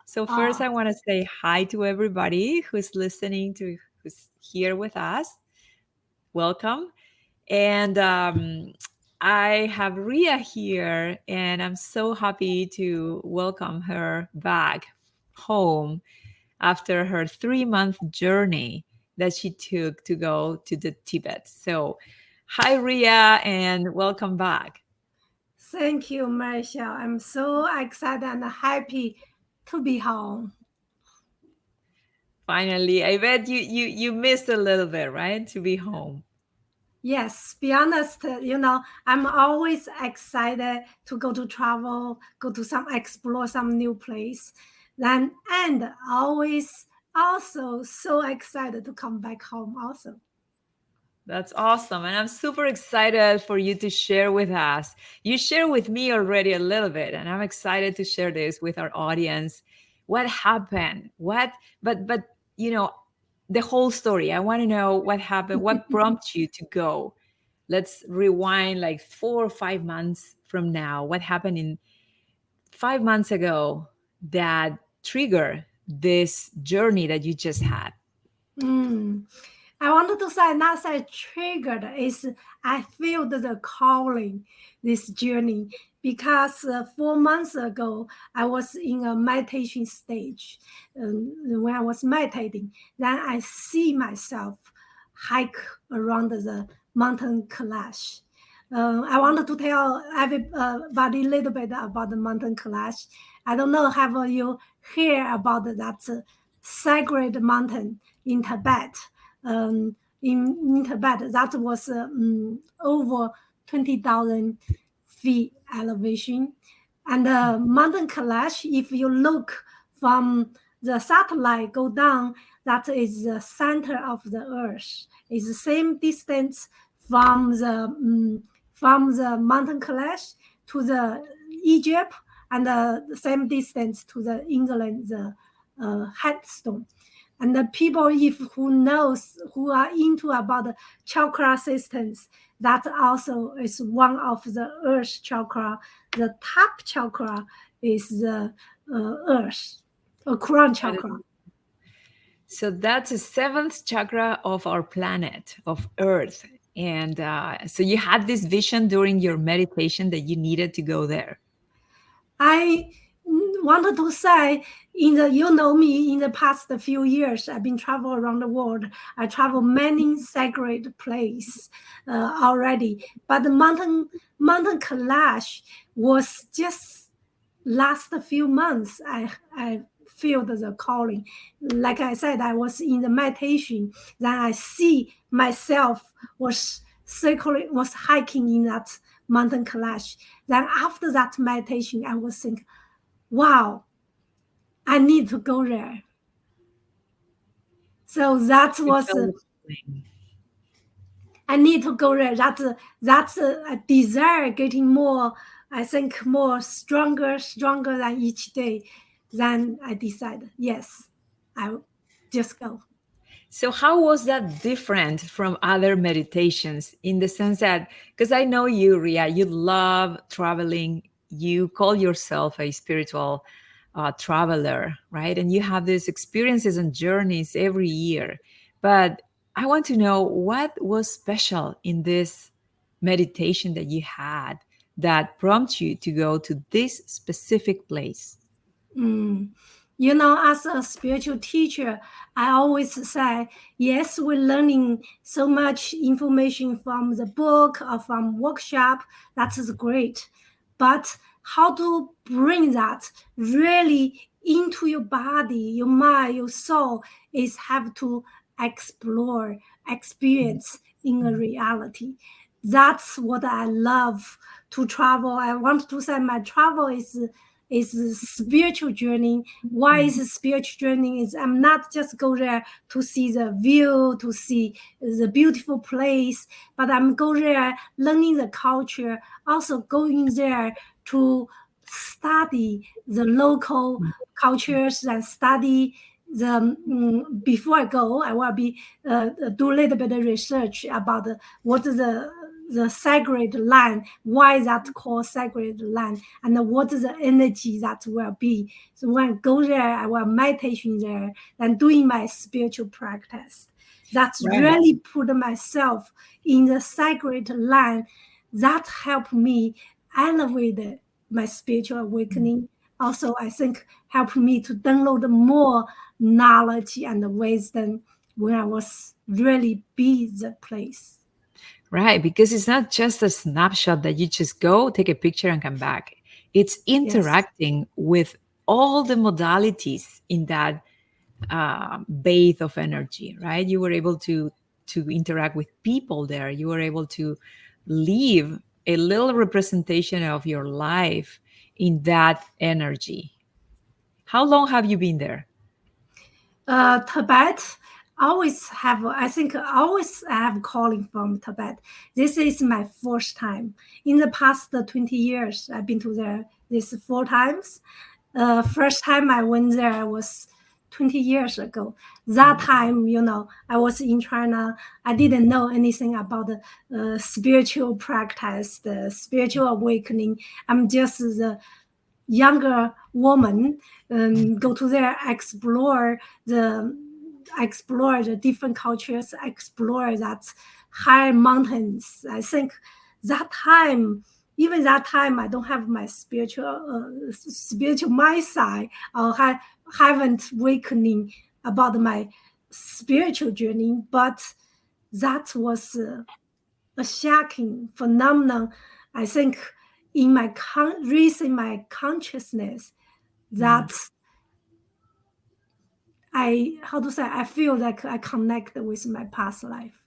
So first, Oh, I want to say hi to everybody who's listening to, who's here with us. Welcome. And I have Riya here, and I'm so happy to welcome her back home after her 3-month journey that she took to go to the Tibet. So, hi, Riya, and welcome back. thank you, Marshall. I'm so excited and happy to be home. Finally, I bet you missed a little bit, right? To be home. Yes, be honest, I'm always excited to go to travel, go to explore some new place. Then, and always also so excited to come back home also. That's awesome. And I'm super excited for you to share with us. You share with me already a little bit, and I'm excited to share this with our audience. What happened? But the whole story. I want to know what happened, what prompted you to go. Let's rewind like 4 or 5 months from now. What happened in 5 months ago that triggered this journey that you just had? Mm. I wanted to say not say triggered is I feel the calling this journey because 4 months ago I was in a meditation stage. When I was meditating, then I see myself hike around the mountain clash. I wanted to tell everybody a little bit about the mountain clash. I don't know have you hear about that sacred mountain in Tibet. In Tibet, that was over 20,000 feet elevation. And the mountain clash, if you look from the satellite go down, that is the center of the earth. It's the same distance from the mountain clash to the Egypt, and the same distance to the England, the headstone. And the people if who are into about the chakra systems, that also is one of the earth chakra. The top chakra is the earth, a crown chakra. So that's the seventh chakra of our planet, of Earth. And so you had this vision during your meditation that you needed to go there. I wanted to say, you know me, in the past few years, I've been travel around the world. I travel many sacred places already, but the mountain clash was just last few months. I feel the calling. Like I said, I was in the meditation. Then I see myself was hiking in that mountain clash. Then after that meditation, I was thinking, wow, I need to go there. So that You was, felt the feeling. I need to go there. That's a desire getting more, I think more stronger than each day. Then I decided, yes, I will just go. So, how was that different from other meditations in the sense that, because I know you, Ria, you love traveling, you call yourself a spiritual traveler, right? And you have these experiences and journeys every year. But I want to know what was special in this meditation that you had that prompted you to go to this specific place. Mm. As a spiritual teacher, I always say, yes, we're learning so much information from the book or from workshop. That is great. But how to bring that really into your body, your mind, your soul is have to explore, experience in a reality. That's what I love to travel. I want to say my travel is a spiritual journey. Why is a spiritual journey? Is I'm not just go there to see the view, to see the beautiful place, but I'm go there learning the culture, also going there to study the local cultures and study the before I go, I will be do a little bit of research about what is the the sacred land. Why that called sacred land, and what is the energy that will be. So when I go there, I will meditation there and doing my spiritual practice. That's Right. really put myself in the sacred land. That helped me elevate my spiritual awakening. Also, I think helped me to download more knowledge and wisdom when I was really be the place. Right, because it's not just a snapshot that you just go, take a picture, and come back. It's Yes. interacting with all the modalities in that bathe of energy, right? You were able to interact with people there. You were able to leave a little representation of your life in that energy. How long have you been there? Tibet always have, I think always I have calling from Tibet. This is my first time. In the past 20 years, I've been to there this 4 times. First time I went there was 20 years ago. That Oh, time, I was in China. I didn't know anything about the spiritual practice, the spiritual awakening. I'm just the younger woman, go to there, the explore the different cultures, explore that high mountains. I think that time, even that time, I don't have my spiritual my side, or haven't awakening about my spiritual journey. But that was a shocking phenomenon. I think in my raising my consciousness, mm. that I how to say I feel like I connect with my past life.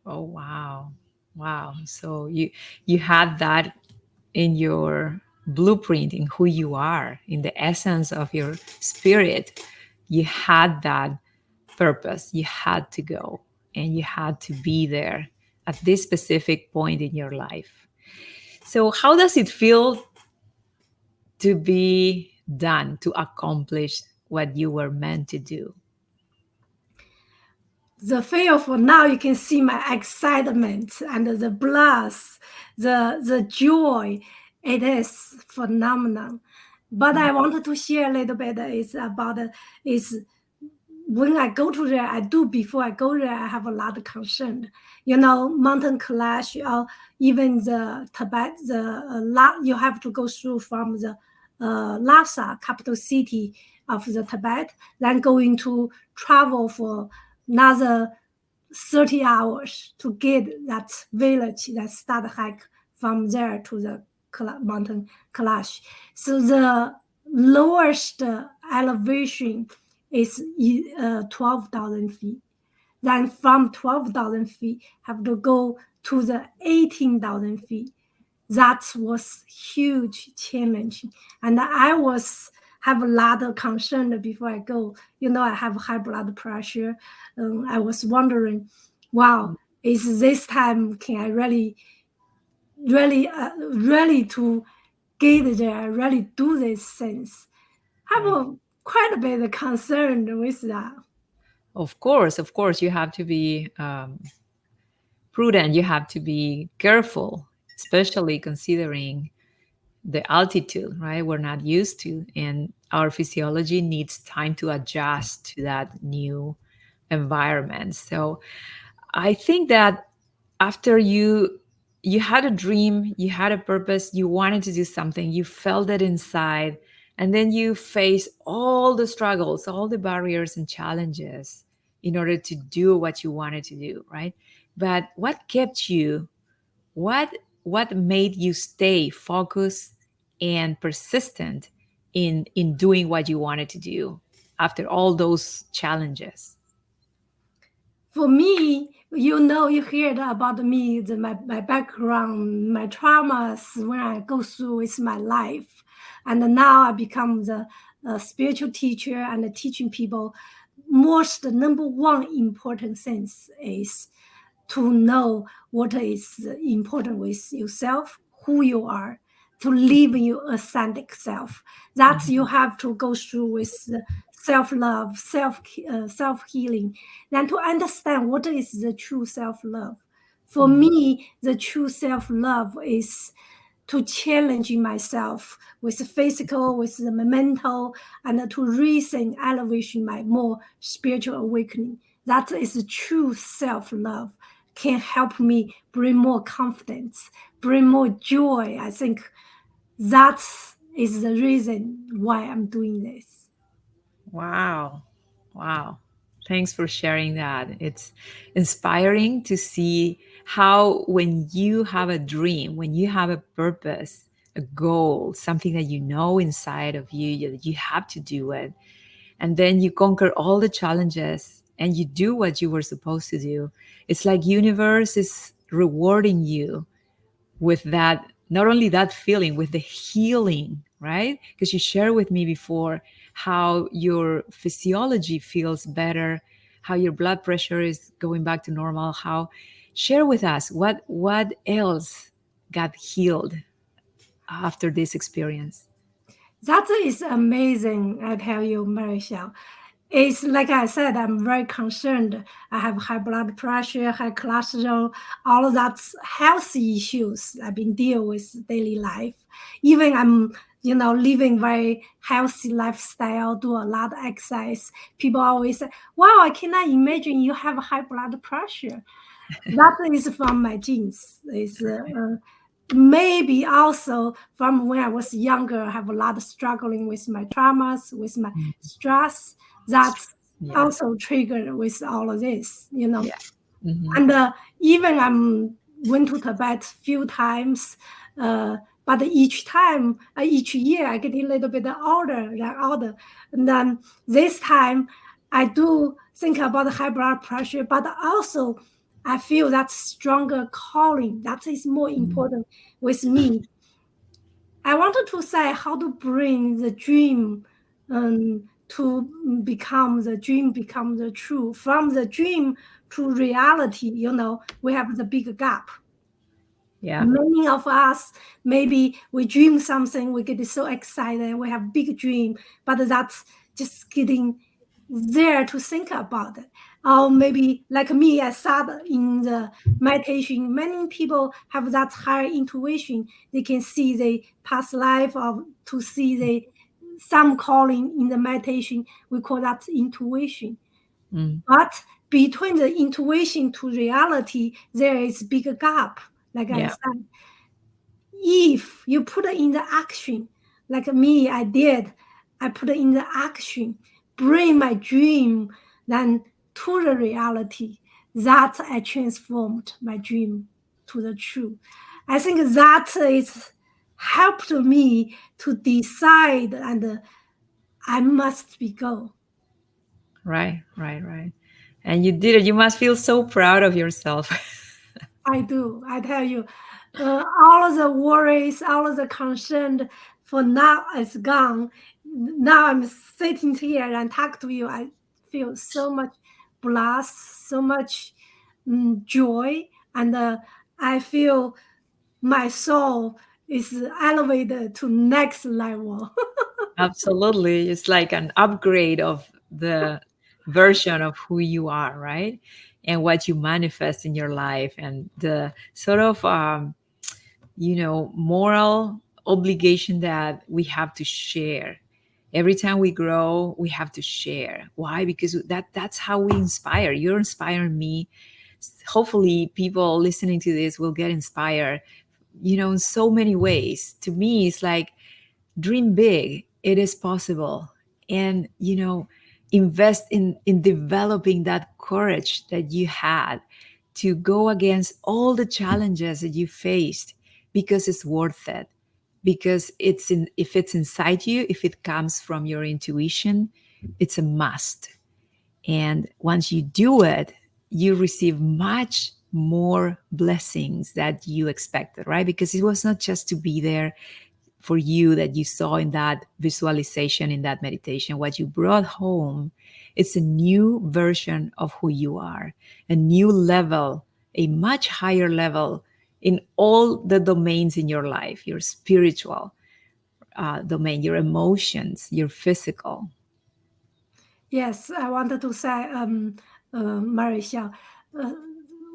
Oh, wow. Wow. So you had that in your blueprint, in who you are, in the essence of your spirit. You had that purpose. You had to go and you had to be there at this specific point in your life. So how does it feel to be done, to accomplish what you were meant to do? The feel for now, you can see my excitement and the blast, the joy. It is phenomenal. But I wanted to share a little bit is about is when I go to there, I do before I go there, I have a lot of concern. Mountain clash, or even the Tibet, you have to go through from the Lhasa, capital city of the Tibet, then going to travel for another 30 hours to get that village that start hike from there to the mountain clash. So the lowest elevation is 12,000 feet. Then from 12,000 feet, have to go to the 18,000 feet. That was huge challenge. And I was have a lot of concern before I go. I have high blood pressure. I was wondering, wow, is this time can I really to get there, really do these things? Have Right. quite a bit of concern with that. Of course, you have to be prudent. You have to be careful, especially considering the altitude, right? We're not used to, and our physiology needs time to adjust to that new environment. So I think that after you had a dream, you had a purpose, you wanted to do something, you felt it inside, and then you face all the struggles, all the barriers and challenges in order to do what you wanted to do, right? But what kept you, what what made you stay focused and persistent in doing what you wanted to do after all those challenges? For me, you heard about me, my background, my traumas when I go through with my life. And now I become the spiritual teacher and teaching people. Most number one important things is to know what is important with yourself, who you are, to live in your authentic self. That you Mhm. have to go through with self-love, self-healing, then to understand what is the true self-love. For me, the true self-love is to challenging myself with the physical, with the mental, and to reason, elevation my more spiritual awakening. That is the true self-love. Can help me bring more confidence, bring more joy. I think that is the reason why I'm doing this. Wow. Wow. Thanks for sharing that. It's inspiring to see how, when you have a dream, when you have a purpose, a goal, something that you know inside of you that you have to do it, and then you conquer all the challenges and you do what you were supposed to do. It's like universe is rewarding you with that, not only that feeling, with the healing, right? Because you shared with me before how your physiology feels better, how your blood pressure is going back to normal. How, share with us what else got healed after this experience. That is amazing, I tell you, Marishal. It's like I said, I'm very concerned. I have high blood pressure, high cholesterol, all of that's health issues I've been dealing with daily life. Even I'm, living very healthy lifestyle, do a lot of exercise. People always say, wow, I cannot imagine you have high blood pressure. That is from my genes. It's maybe also from when I was younger, I have a lot of struggling with my traumas, with my Mm. stress. That's Yeah. also triggered with all of this. Yeah. Hmm. And even I'm went to Tibet few times, but each year I get a little bit older. And then this time I do think about the high blood pressure, but also I feel that stronger calling that is more important with me. I wanted to say how to bring the dream to become the dream, become the true. From the dream to reality, we have the big gap. Yeah. Many of us, maybe we dream something, we get so excited, we have big dream, but that's just getting there to think about it. Or maybe like me, I sat in the meditation. Many people have that higher intuition. They can see the past life or to see the some calling in the meditation. We call that intuition. Mm. But between the intuition to reality, there is big gap. Like I Yeah. said, if you put it in the action, like me, I did, I put it in the action, bring my dream then to the reality, that I transformed my dream to the true. I think that is helped me to decide and I must be go. Right. Right. Right. And you did it. You must feel so proud of yourself. I do. I tell you, all of the worries, all of the concern for now is gone. Now I'm sitting here and talk to you. I feel so much blessed, so much joy, and I feel my soul is elevated to next level. Absolutely. It's like an upgrade of the version of who you are, right? And what you manifest in your life, and the sort of, moral obligation that we have to share. Every time we grow, we have to share. Why? Because that's how we inspire. You're inspiring me. Hopefully, people listening to this will get inspired, in so many ways. To me, it's like, dream big, it is possible. And invest in developing that courage that you had to go against all the challenges that you faced, because it's worth it. Because if it's inside you, if it comes from your intuition, it's a must. And once you do it, you receive much more blessings that you expected, right? Because it was not just to be there for you that you saw in that visualization, in that meditation. What you brought home, it's a new version of who you are, a new level, a much higher level in all the domains in your life, your spiritual domain, your emotions, your physical. Yes, I wanted to say, Marisha, uh,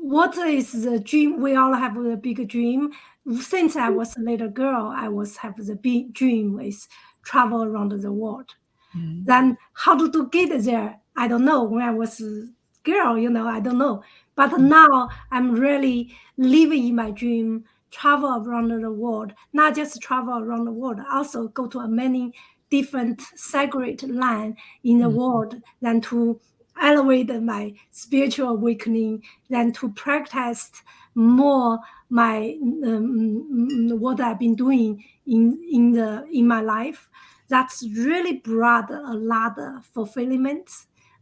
what is the dream? We all have a big dream. Since I was a little girl, I was have the big dream is travel around the world. Mm, Then how to get there? I don't know. When I was a girl, I don't know. But mm, now I'm really living in my dream, travel around the world, not just travel around the world, also go to a many different sacred land in the mm, world, than to elevate my spiritual awakening, than to practice more my what I've been doing in my life. That's really brought a lot of fulfillment,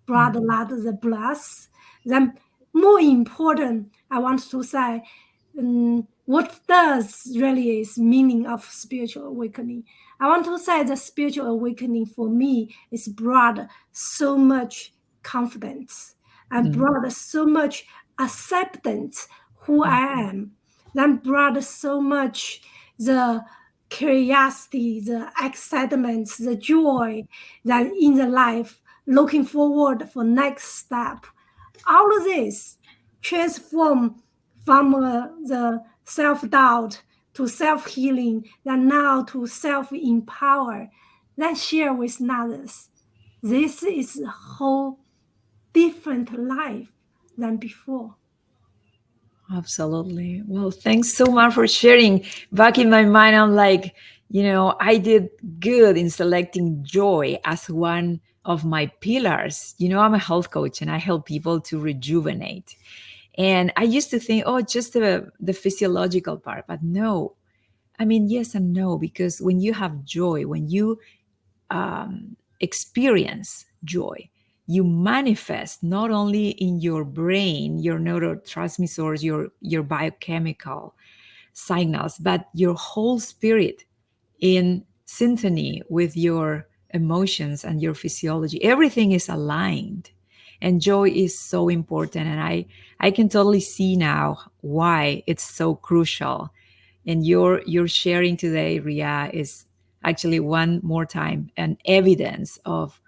brought mm, a lot of the bless. Then more important, I want to say, what does really is meaning of spiritual awakening? I want to say the spiritual awakening for me is brought so much confidence and mm, brought so much acceptance who mm, I am. Then brought so much the curiosity, the excitement, the joy that in the life, looking forward for next step. All of this transform from the self-doubt to self-healing, then now to self-empower, then share with others. This is a whole different life than before. absolutely. Well, thanks so much for sharing. Back in my mind, I'm like, I did good in selecting joy as one of my pillars. I'm a health coach and I help people to rejuvenate. And I used to think, oh, just the physiological part. But no, I mean, yes and no, because when you have joy, when you experience joy, you manifest not only in your brain, your neurotransmitters, your biochemical signals, but your whole spirit in symphony with your emotions and your physiology. Everything is aligned. And joy is so important. And I can totally see now why it's so crucial. And your sharing today, Ria, is actually one more time an evidence of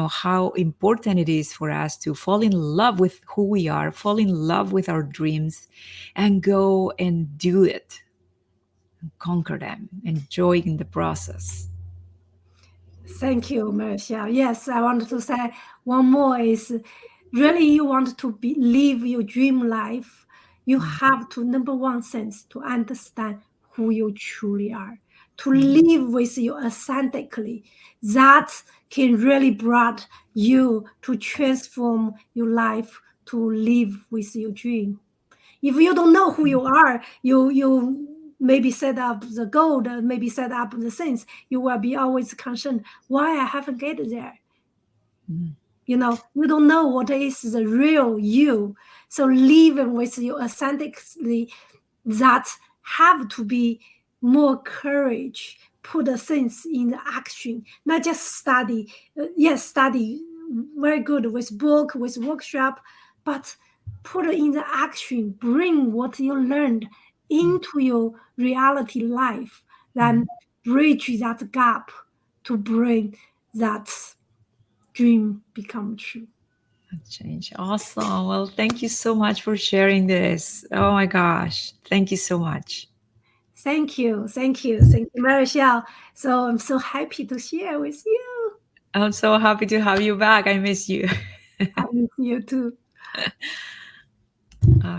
how important it is for us to fall in love with who we are, fall in love with our dreams, and go and do it, conquer them, enjoy in the process. Thank you, Marcia. Yes, I wanted to say one more is really you want to live your dream life. You Mm, have to, number one sense, to understand who you truly are, to mm, live with you authentically. That can really bring you to transform your life to live with your dream. If you don't know who mm, you are, you maybe set up the goal, maybe set up the things, you will be always concerned why I haven't get there. mm, You don't know what is the real you. So living with you authentically, that have to be more courage, put the things in the action, not just study. Yes, study very good with book, with workshop, but put it in the action, bring what you learned mm, into your reality life, mm. then bridge that gap to bring that dream become true. Change. Awesome. Well, thank you so much for sharing this. Oh my gosh. Thank you so much. Thank you. Thank you. Thank you, Marichelle. So I'm so happy to share with you. I'm so happy to have you back. I miss you. I miss you too. All